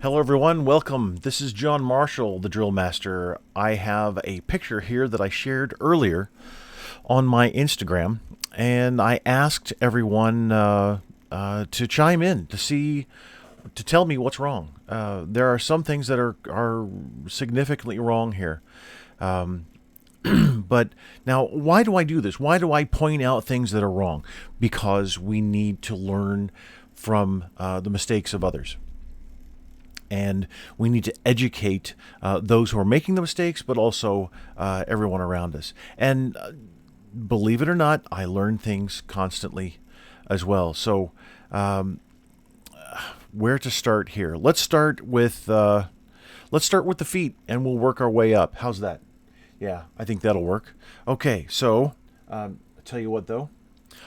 Hello everyone, welcome. This is John Marshall, the DrillMaster. I have a picture here that I shared earlier on my Instagram, and I asked everyone to chime in to tell me what's wrong. There are some things that are significantly wrong here. But now, why do I do this? Why do I point out things that are wrong? Because we need to learn from the mistakes of others. And we need to educate those who are making the mistakes, but also everyone around us. And believe it or not, I learn things constantly as well. So, where to start here? Let's start with the feet, and we'll work our way up. How's that? Yeah, I think that'll work. Okay, so I'll tell you what though.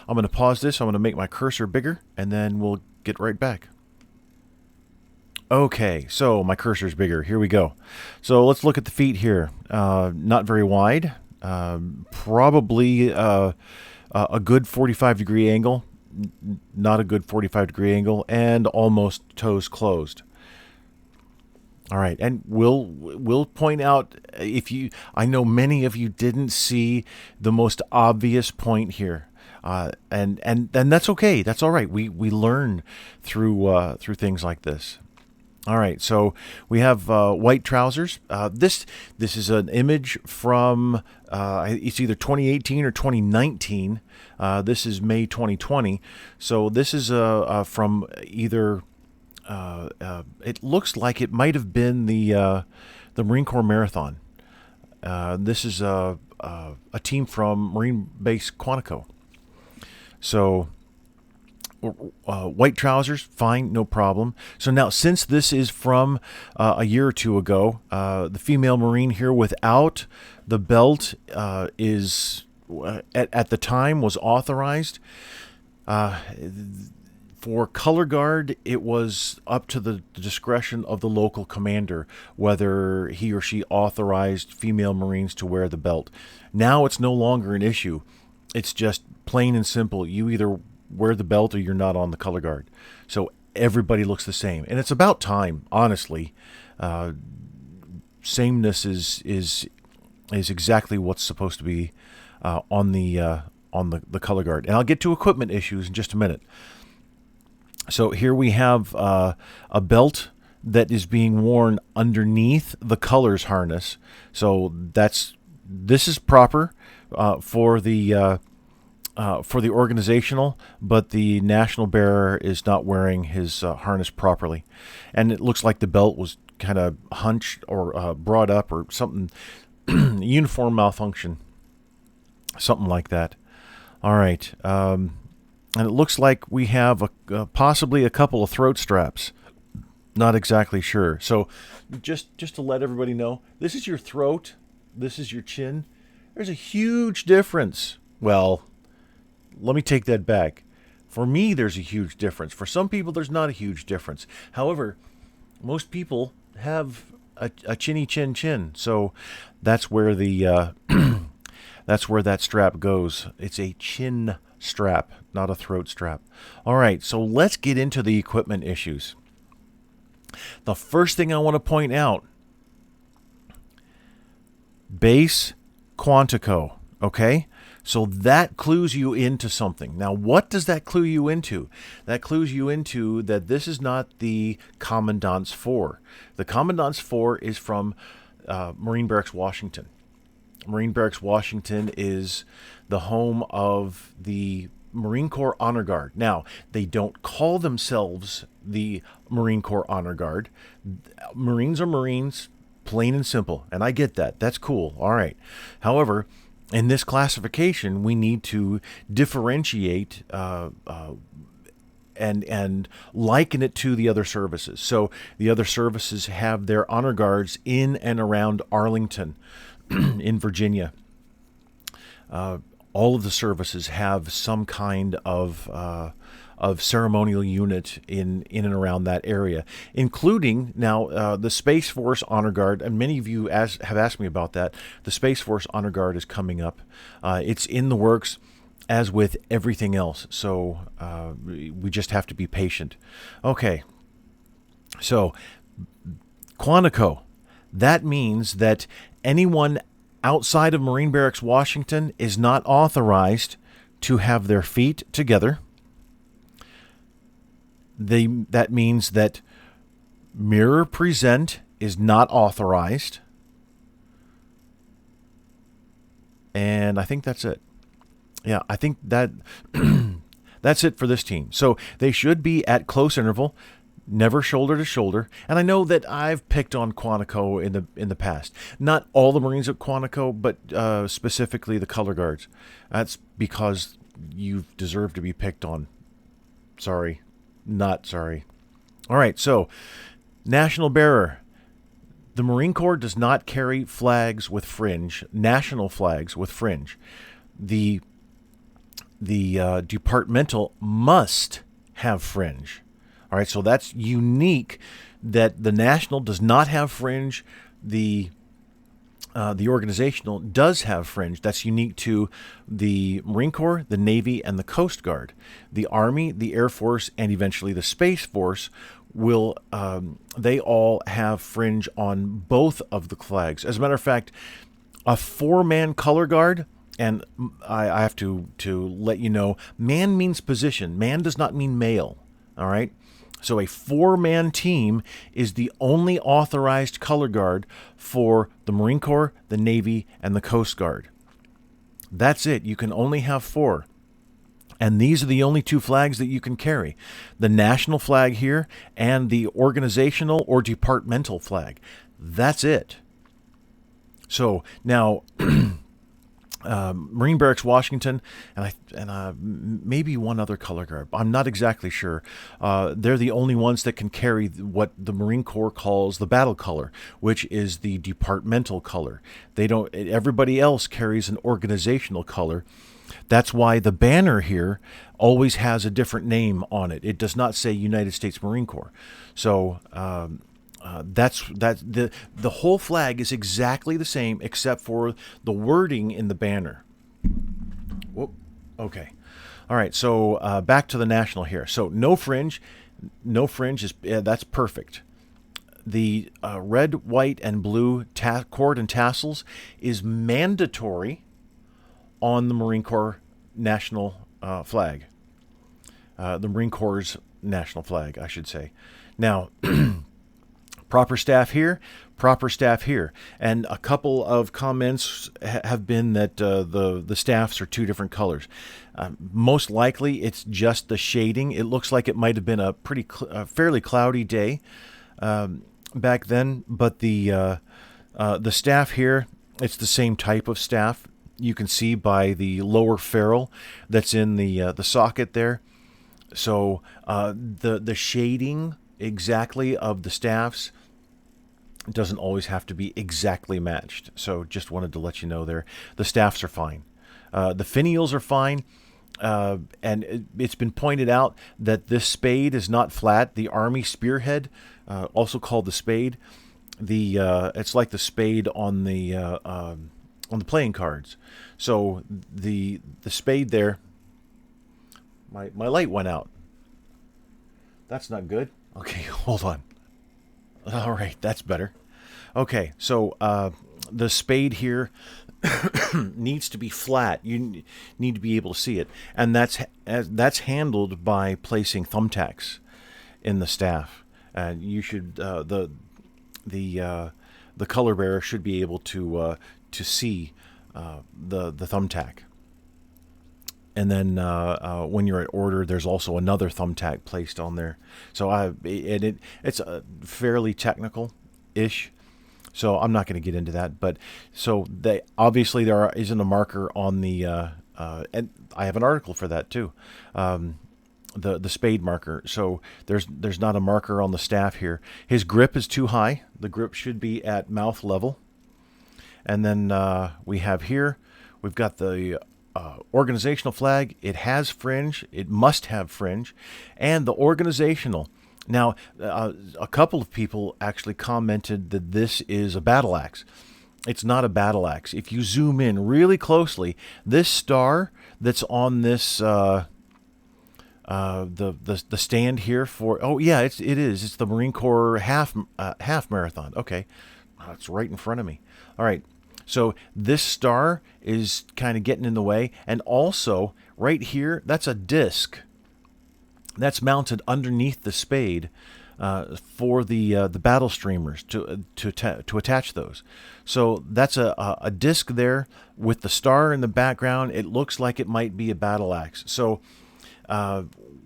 I'm going to pause this. I'm going to make my cursor bigger, and then we'll get right back. Okay, so my cursor's bigger. Here we go. So let's look at the feet here. Not very wide. Probably a good 45-degree angle. Not a good 45-degree angle, and almost toes closed. All right, and we'll point out I know many of you didn't see the most obvious point here. And that's okay. That's all right. We learn through things like this. All right, so we have white trousers. This is an image from it's either 2018 or 2019. This is May 2020. So this is from either. It looks like it might have been the Marine Corps Marathon. This is a team from Marine Base Quantico. So. White trousers, fine, no problem. So now, since this is from a year or two ago, the female Marine here without the belt is at the time was authorized. For color guard, it was up to the discretion of the local commander whether he or she authorized female Marines to wear the belt. Now it's no longer an issue. It's just plain and simple. You either wear the belt or you're not on the color guard. So everybody looks the same. And it's about time, honestly. Sameness is exactly what's supposed to be on the color guard. And I'll get to equipment issues in just a minute. So here we have a belt that is being worn underneath the colors harness. So this is proper for the organizational, but the national bearer is not wearing his harness properly. And it looks like the belt was kind of hunched or brought up or something, uniform malfunction, something like that. All right. And it looks like we have possibly a couple of throat straps. Not exactly sure. So just to let everybody know, this is your throat. This is your chin. There's a huge difference. Well, let me take that back. For me, there's a huge difference. For some people, there's not a huge difference. However, most people have a chinny chin chin. So that's where the that's where that strap goes. It's a chin strap, not a throat strap. All right, so let's get into the equipment issues. The first thing I want to point out, base Quantico, okay? So that clues you into something. Now, what does that clue you into? That clues you into that this is not the Commandant's 4. The Commandant's 4 is from Marine Barracks, Washington. Marine Barracks, Washington is the home of the Marine Corps Honor Guard. Now, they don't call themselves the Marine Corps Honor Guard. Marines are Marines, plain and simple. And I get that. That's cool. All right. However, in this classification, we need to differentiate and liken it to the other services. So the other services have their honor guards in and around Arlington, in Virginia. All of the services have some kind of ceremonial unit in and around that area, including now the Space Force Honor Guard. And many of you have asked me about that. The Space Force Honor Guard is coming up. It's in the works, as with everything else. So we just have to be patient. Okay. So Quantico. That means that anyone outside of Marine Barracks, Washington is not authorized to have their feet together. That means that mirror present is not authorized. And I think that's it. Yeah, I think that that's it for this team. So they should be at close interval, never shoulder to shoulder. And I know that I've picked on Quantico in the past. Not all the Marines at Quantico, but specifically the color guards. That's because you deserve to be picked on. Sorry. Not sorry. All right, so National Bearer. The Marine Corps does not carry flags with fringe, national flags with fringe. The departmental must have fringe. All right, so that's unique that the national does not have fringe. The organizational does have fringe. That's unique to the Marine Corps, the Navy, and the Coast Guard. The Army, the Air Force, and eventually the Space Force will they all have fringe on both of the flags. As a matter of fact, a 4-man color guard, and I have to let you know, man means position. Man does not mean male. All right. So a 4-man team is the only authorized color guard for the Marine Corps, the Navy, and the Coast Guard. That's it. You can only have 4. And these are the only 2 flags that you can carry. The national flag here and the organizational or departmental flag. That's it. So now Marine Barracks, Washington, and maybe one other color guard. I'm not exactly sure. They're the only ones that can carry what the Marine Corps calls the battle color, which is the departmental color. They don't. Everybody else carries an organizational color. That's why the banner here always has a different name on it. It does not say United States Marine Corps. So the whole flag is exactly the same except for the wording in the banner. Whoop. Okay. All right. So back to the national here. So no fringe. No fringe is that's perfect. The red, white, and blue cord and tassels is mandatory on the Marine Corps national flag. The Marine Corps' national flag, I should say. Now, proper staff here, and a couple of comments have been that the staffs are 2 different colors. Most likely, it's just the shading. It looks like it might have been a fairly cloudy day back then, but the staff here, it's the same type of staff. You can see by the lower ferrule that's in the socket there. So the shading exactly of the staffs doesn't always have to be exactly matched. So just wanted to let you know there. The staffs are fine. The finials are fine. And it's been pointed out that this spade is not flat. The Army spearhead, also called the spade, it's like the spade on the playing cards. So the spade there, my light went out. That's not good. Okay, hold on. All right, that's better. Okay, so the spade here needs to be flat. You need to be able to see it, and that's handled by placing thumbtacks in the staff. And you should the color bearer should be able to see the thumbtack. And then when you're at order, there's also another thumbtack placed on there. So it's fairly technical-ish. So I'm not going to get into that. But so obviously there isn't a marker on the and I have an article for that too. The spade marker. So there's not a marker on the staff here. His grip is too high. The grip should be at mouth level. And then we have here, we've got the organizational flag. It has fringe. It must have fringe. And the organizational. Now, a couple of people actually commented that this is a battle axe. It's not a battle axe. If you zoom in really closely, this star that's on this the stand here for, oh yeah, it is. It's the Marine Corps half marathon. Okay, it's right in front of me. All right. So this star is kind of getting in the way, and also right here, that's a disc that's mounted underneath the spade for the battle streamers to attach those. So that's a disc there with the star in the background. It looks like it might be a battle axe. So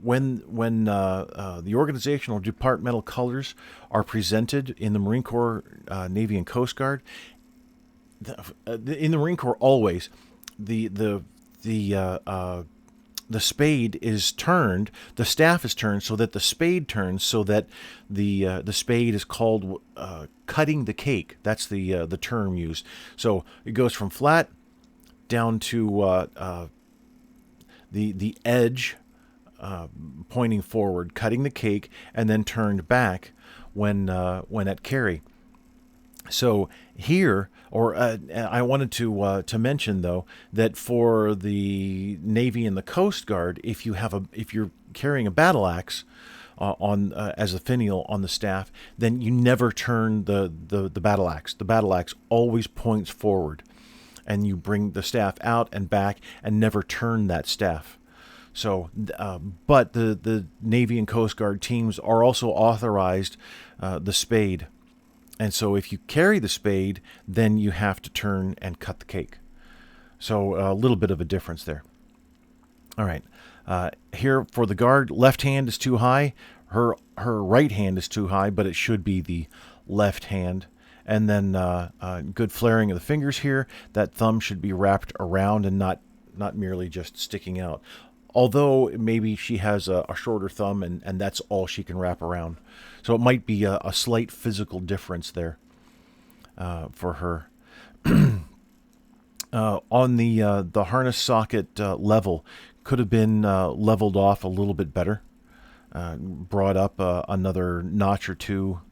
when the organizational departmental colors are presented in the Marine Corps, Navy, and Coast Guard, in the Marine Corps, always the spade is turned, the staff is turned so that the spade turns, so that the spade is called cutting the cake. That's the term used. So it goes from flat down to the edge pointing forward, cutting the cake, and then turned back when at carry. So here, I wanted to mention though that for the Navy and the Coast Guard, if you're carrying a battle axe as a finial on the staff, then you never turn the battle axe. The battle axe always points forward, and you bring the staff out and back, and never turn that staff. So, but the Navy and Coast Guard teams are also authorized the spade. And so if you carry the spade, then you have to turn and cut the cake. So a little bit of a difference there. All right. Here for the guard, left hand is too high. Her right hand is too high, but it should be the left hand. And then good flaring of the fingers here. That thumb should be wrapped around and not merely just sticking out. Although maybe she has a shorter thumb and that's all she can wrap around. So it might be a slight physical difference there for her. On the harness socket level, could have been leveled off a little bit better. Brought up another notch or two.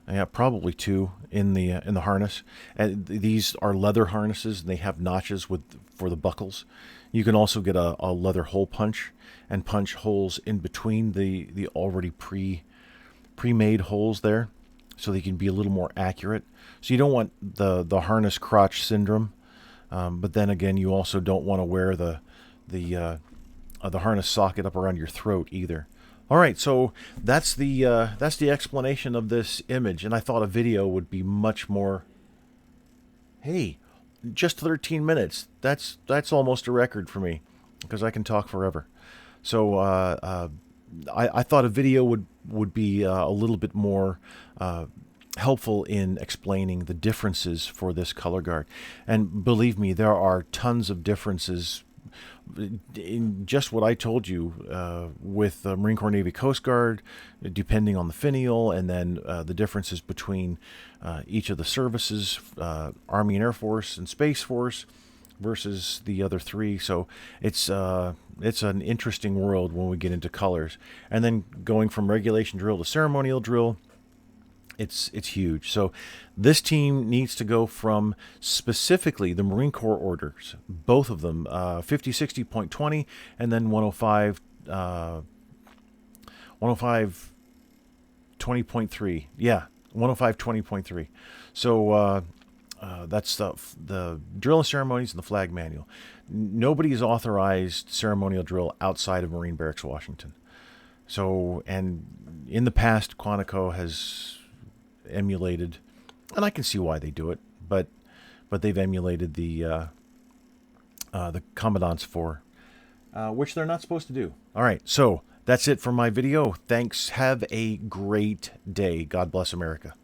Yeah, probably two in the harness. And these are leather harnesses, and they have notches for the buckles. You can also get a leather hole punch and punch holes in between the already pre-made holes there, so they can be a little more accurate. So you don't want the harness crotch syndrome, but then again, you also don't want to wear the harness socket up around your throat either. All right, so that's the explanation of this image, and I thought a video would be much more. Hey, just 13 minutes. That's almost a record for me, because I can talk forever. So I thought a video would be a little bit more helpful in explaining the differences for this color guard. And believe me, there are tons of differences in just what I told you with the Marine Corps, Navy, Coast Guard, depending on the finial, and then the differences between each of the services, Army and Air Force and Space Force versus the other three. So it's an interesting world when we get into colors. And then going from regulation drill to ceremonial drill, it's huge. So this team needs to go from specifically the Marine Corps orders, both of them, 50-60.20 and then 105-20.3. Yeah, 105-20.3. So that's the drill and ceremonies and the flag manual. Nobody is authorized ceremonial drill outside of Marine Barracks, Washington. So, and in the past, Quantico has emulated, and I can see why they do it, but they've emulated the Commandant's 4, which they're not supposed to do. All right, so that's it for my video. Thanks. Have a great day. God bless America.